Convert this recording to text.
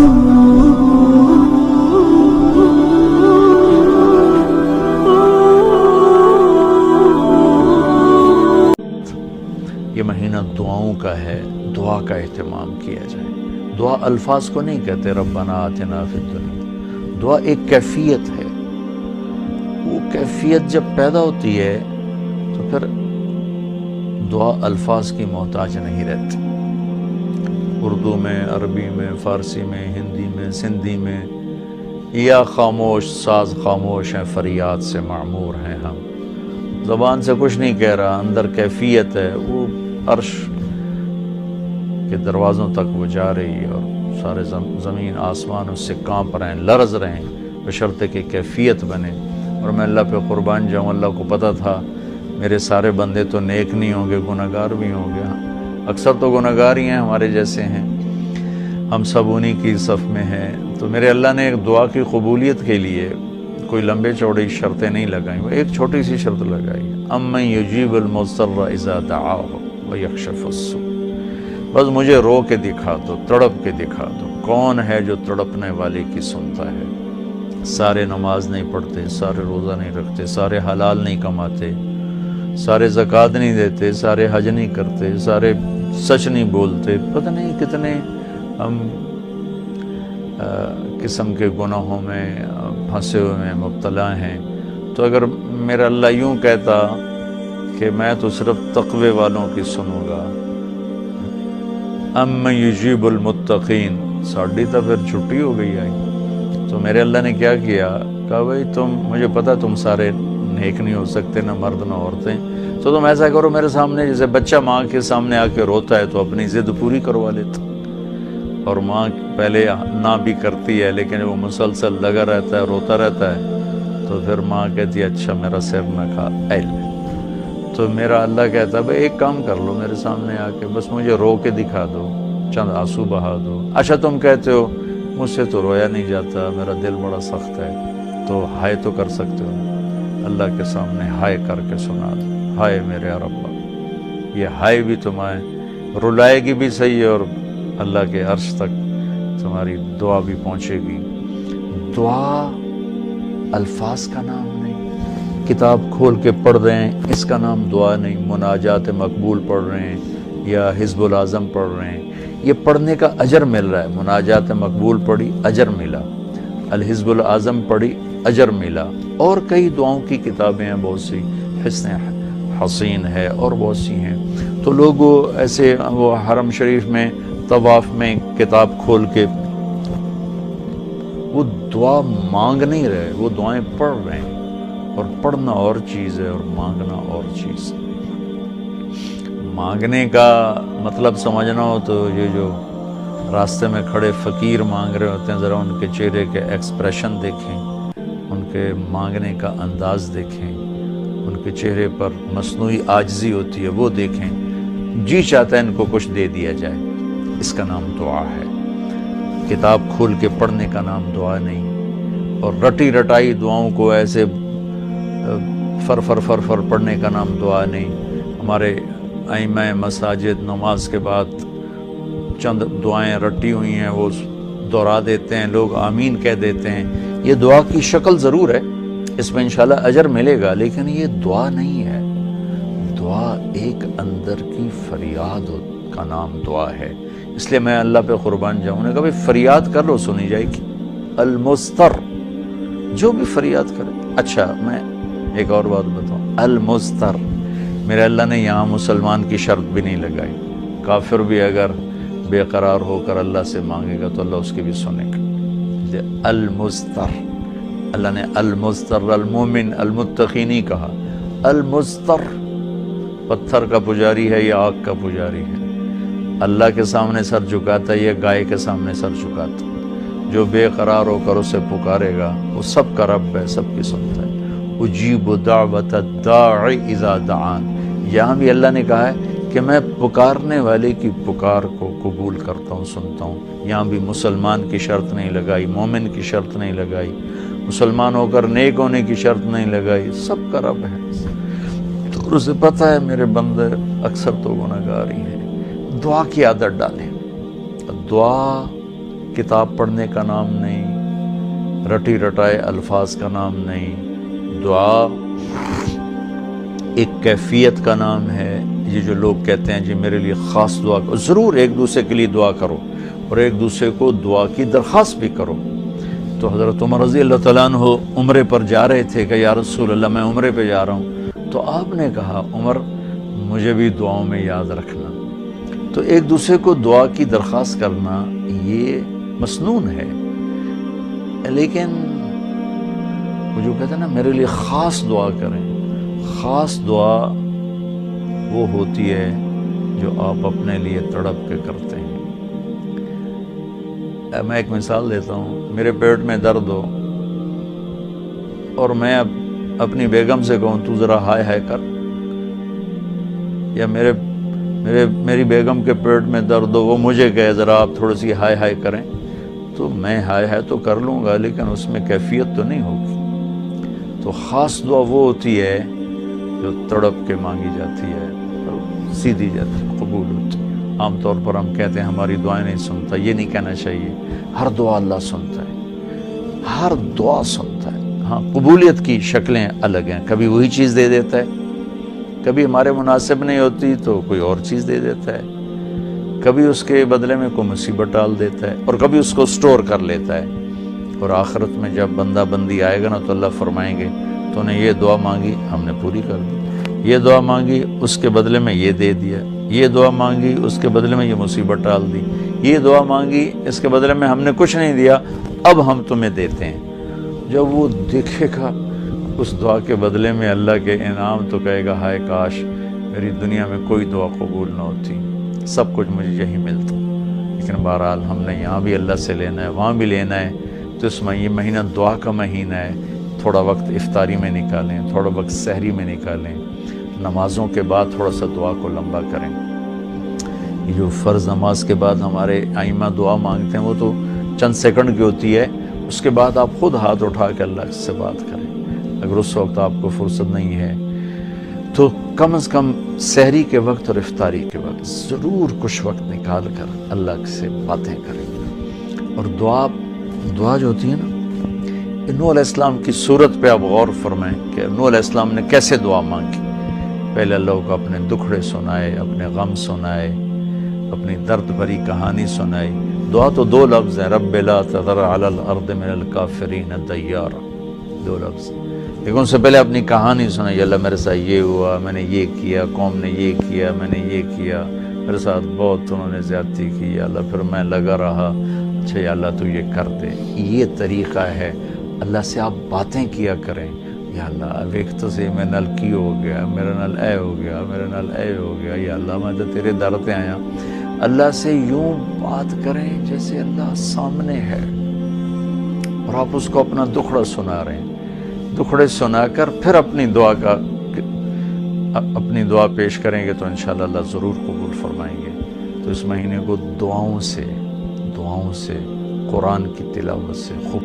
یہ مہینہ دعاؤں کا ہے، دعا کا اہتمام کیا جائے۔ دعا الفاظ کو نہیں کہتے ربنا آتنا فی الدنیا، دعا ایک کیفیت ہے۔ وہ کیفیت جب پیدا ہوتی ہے تو پھر دعا الفاظ کی محتاج نہیں رہتی۔ اردو میں، عربی میں، فارسی میں، ہندی میں، سندھی میں، یا خاموش ساز خاموش ہیں، فریاد سے معمور ہیں ہم۔ زبان سے کچھ نہیں کہہ رہا، اندر کیفیت ہے، وہ عرش کے دروازوں تک وہ جا رہی ہے اور سارے زمین آسمان اس سے کانپ رہے ہیں، لرز رہے ہیں، بشرطے کہ کیفیت بنے۔ اور میں اللہ پہ قربان جاؤں، اللہ کو پتہ تھا میرے سارے بندے تو نیک نہیں ہوں گے، گناہگار بھی ہوں گے، اکثر تو گناہگار ہی ہیں، ہمارے جیسے ہیں، ہم سب انہی کی صف میں ہیں۔ تو میرے اللہ نے ایک دعا کی قبولیت کے لیے کوئی لمبے چوڑی شرطیں نہیں لگائیں، وہ ایک چھوٹی سی شرط لگائی، امن یجیب المضطر اذا دعاہ ویکشف السوء۔ بس مجھے رو کے دکھا دو، تڑپ کے دکھا دو، کون ہے جو تڑپنے والے کی سنتا ہے۔ سارے نماز نہیں پڑھتے، سارے روزہ نہیں رکھتے، سارے حلال نہیں کماتے، سارے زکوٰۃ نہیں دیتے، سارے حج نہیں کرتے، سارے سچ نہیں بولتے، پتہ نہیں کتنے ہم قسم کے گناہوں میں پھنسے ہوئے ہیں، مبتلا ہیں۔ تو اگر میرا اللہ یوں کہتا کہ میں تو صرف تقوی والوں کی سنوں گا، امن یجیب المتقین، ساڑھی تو پھر چھٹی ہو گئی آئی۔ تو میرے اللہ نے کیا کیا، کہا بھائی تم، مجھے پتا تم سارے نیک نہیں ہو سکتے، نہ مرد نہ عورتیں، تو تم ایسا کرو میرے سامنے، جیسے بچہ ماں کے سامنے آ کے روتا ہے تو اپنی ضد پوری کروا لیتا، اور ماں پہلے نہ بھی کرتی ہے لیکن وہ مسلسل لگا رہتا ہے، روتا رہتا ہے، تو پھر ماں کہتی ہے اچھا میرا سر نہ کھا ایل۔ تو میرا اللہ کہتا ہے بھائی ایک کام کر لو، میرے سامنے آ کے بس مجھے رو کے دکھا دو، چند آنسو بہا دو۔ اچھا تم کہتے ہو مجھ سے تو رویا نہیں جاتا، میرا دل بڑا سخت ہے، تو ہائے تو کر سکتے ہو، اللہ کے سامنے ہائے کر کے سنا دو، ہائے میرے ربا۔ یہ ہائے بھی تمہیں رلائے گی بھی صحیح، اور اللہ کے عرش تک تمہاری دعا بھی پہنچے گی۔ دعا الفاظ کا نام نہیں، کتاب کھول کے پڑھ رہے ہیں اس کا نام دعا نہیں، مناجات مقبول پڑھ رہے ہیں یا حزب الاعظم پڑھ رہے ہیں، یہ پڑھنے کا اجر مل رہا ہے۔ مناجات مقبول پڑھی، اجر ملا، الحزب الاعظم پڑھی، اجر ملا، اور کئی دعاؤں کی کتابیں ہیں بہت سی، حسن حسین ہے اور بہت سی ہیں۔ تو لوگ ایسے وہ حرم شریف میں طواف میں کتاب کھول کے وہ دعا مانگ نہیں رہے، وہ دعائیں پڑھ رہے ہیں، اور پڑھنا اور چیز ہے اور مانگنا اور چیز ہے۔ مانگنے کا مطلب سمجھنا ہو تو یہ جو راستے میں کھڑے فقیر مانگ رہے ہوتے ہیں، ذرا ان کے چہرے کے ایکسپریشن دیکھیں، ان کے مانگنے کا انداز دیکھیں، ان کے چہرے پر مصنوعی عاجزی ہوتی ہے وہ دیکھیں، جی چاہتا ہے ان کو کچھ دے دیا جائے، اس کا نام دعا ہے۔ کتاب کھول کے پڑھنے کا نام دعا نہیں، اور رٹی رٹائی دعاؤں کو ایسے فر فر فر فر پڑھنے کا نام دعا نہیں۔ ہمارے ائمہ مساجد نماز کے بعد چند دعائیں رٹی ہوئی ہیں وہ دہرا دیتے ہیں، لوگ آمین کہہ دیتے ہیں، یہ دعا کی شکل ضرور ہے، اس میں انشاءاللہ اجر ملے گا، لیکن یہ دعا نہیں ہے۔ دعا ایک اندر کی فریاد کا نام دعا ہے۔ اس لیے میں اللہ پہ قربان جاؤں، نے کہا بھائی فریاد کر لو سنی جائے گی، المضطر، جو بھی فریاد کرے۔ اچھا میں ایک اور بات بتاؤں، المضطر، میرے اللہ نے یہاں مسلمان کی شرط بھی نہیں لگائی، کافر بھی اگر بے قرار ہو کر اللہ سے مانگے گا تو اللہ اس کی بھی سنے گا۔ المضطر، اللہ نے المضطر المومن المتقی نہیں کہا، المضطر، پتھر کا پجاری ہے یا آگ کا پجاری ہے، اللہ کے سامنے سر جھکاتا ہے یا گائے کے سامنے سر جھکاتا ہے، جو بے قرار ہو کر اسے پکارے گا وہ سب کا رب ہے، سب کی سنتا ہے۔ اجیب دعوت الداع اذا دعان، یہاں بھی اللہ نے کہا ہے کہ میں پکارنے والے کی پکار کو قبول کرتا ہوں، سنتا ہوں۔ یہاں بھی مسلمان کی شرط نہیں لگائی، مومن کی شرط نہیں لگائی، مسلمان ہو کر نیک ہونے کی شرط نہیں لگائی، سب کا رب ہے۔ تو اسے پتہ ہے میرے بندے اکثر تو گناہگار ہی ہیں۔ دعا کی عادت ڈالیں، دعا کتاب پڑھنے کا نام نہیں، رٹی رٹائے الفاظ کا نام نہیں، دعا ایک کیفیت کا نام ہے۔ یہ جو لوگ کہتے ہیں جی میرے لیے خاص دعا کرو، ضرور ایک دوسرے کے لیے دعا کرو اور ایک دوسرے کو دعا کی درخواست بھی کرو۔ تو حضرت عمر رضی اللہ تعالیٰ عنہ عمرے پر جا رہے تھے کہ یا رسول اللہ میں عمرے پہ جا رہا ہوں، تو آپ نے کہا عمر مجھے بھی دعاؤں میں یاد رکھنا۔ تو ایک دوسرے کو دعا کی درخواست کرنا یہ مسنون ہے، لیکن وہ جو کہتے ہیں نا میرے لیے خاص دعا کریں، خاص دعا وہ ہوتی ہے جو آپ اپنے لیے تڑپ کے کرتے ہیں۔ میں ایک مثال دیتا ہوں، میرے پیٹ میں درد ہو اور میں اپنی بیگم سے کہوں تو ذرا ہائے ہائے کر، یا میری بیگم کے پیٹ میں درد ہو وہ مجھے کہے ذرا آپ تھوڑی سی ہائے ہائے کریں، تو میں ہائے ہائے تو کر لوں گا لیکن اس میں کیفیت تو نہیں ہوگی۔ تو خاص دعا وہ ہوتی ہے جو تڑپ کے مانگی جاتی ہے اور سیدھی جاتی ہے، قبول ہوتی ہے۔ عام طور پر ہم کہتے ہیں ہماری دعائیں نہیں سنتا، یہ نہیں کہنا چاہیے، ہر دعا اللہ سنتا ہے، ہر دعا سنتا ہے۔ ہاں قبولیت کی شکلیں الگ ہیں، کبھی وہی چیز دے دیتا ہے، کبھی ہمارے مناسب نہیں ہوتی تو کوئی اور چیز دے دیتا ہے، کبھی اس کے بدلے میں کوئی مصیبت ڈال دیتا ہے، اور کبھی اس کو سٹور کر لیتا ہے۔ اور آخرت میں جب بندہ بندی آئے گا نا تو اللہ فرمائیں گے تو نے یہ دعا مانگی ہم نے پوری کر دی، یہ دعا مانگی اس کے بدلے میں یہ دے دیا، یہ دعا مانگی اس کے بدلے میں یہ مصیبت ڈال دی، یہ دعا مانگی اس کے بدلے میں ہم نے کچھ نہیں دیا اب ہم تمہیں دیتے ہیں۔ جب وہ دیکھے گا اس دعا کے بدلے میں اللہ کے انعام تو کہے گا ہائے کاش میری دنیا میں کوئی دعا قبول نہ ہوتی، سب کچھ مجھے یہی ملتا۔ لیکن بہرحال ہم نے یہاں بھی اللہ سے لینا ہے، وہاں بھی لینا ہے، تو اس میں یہ مہینہ دعا کا مہینہ ہے، تھوڑا وقت افطاری میں نکالیں، تھوڑا وقت سحری میں نکالیں، نمازوں کے بعد تھوڑا سا دعا کو لمبا کریں۔ یہ جو فرض نماز کے بعد ہمارے ائمہ دعا مانگتے ہیں وہ تو چند سیکنڈ کی ہوتی ہے، اس کے بعد آپ خود ہاتھ اٹھا کے اللہ سے بات کریں۔ اگر اس وقت آپ کو فرصت نہیں ہے تو کم از کم سحری کے وقت اور افطاری کے وقت ضرور کچھ وقت نکال کر اللہ سے باتیں کریں۔ اور دعا جو ہوتی ہے نا، نوح علیہ السلام کی صورت پہ آپ غور فرمائیں کہ نوح علیہ السلام نے کیسے دعا مانگی۔ پہلے اللہ کو اپنے دکھڑے سنائے، اپنے غم سنائے، اپنی درد بھری کہانی سنائی۔ دعا تو دو لفظ ہیں، رب لا تذر علی الارض من الکافرین دیارا، دو لفظ۔ لیکن ان سے پہلے اپنی کہانی سنائی، اللہ میرے ساتھ یہ ہوا، میں نے یہ کیا، قوم نے یہ کیا، میں نے یہ کیا، میرے ساتھ بہت انہوں نے زیادتی کی، یا اللہ پھر میں لگا رہا، اچھا یا اللہ تو یہ کر دے۔ یہ طریقہ ہے، اللہ سے آپ باتیں کیا کریں، یا اللہ ویک تو سے میں نل کی ہو گیا، میرا نل اے ہو گیا، میرا نل اے ہو گیا، یا اللہ میں تو تیرے در پہ آیا۔ اللہ سے یوں بات کریں جیسے اللہ سامنے ہے، اور آپ اس کو اپنا دکھڑا سنا رہے ہیں۔ دکھڑے سنا کر پھر اپنی دعا پیش کریں گے تو انشاءاللہ اللہ ضرور قبول فرمائیں گے۔ تو اس مہینے کو دعاؤں سے قرآن کی تلاوت سے خوب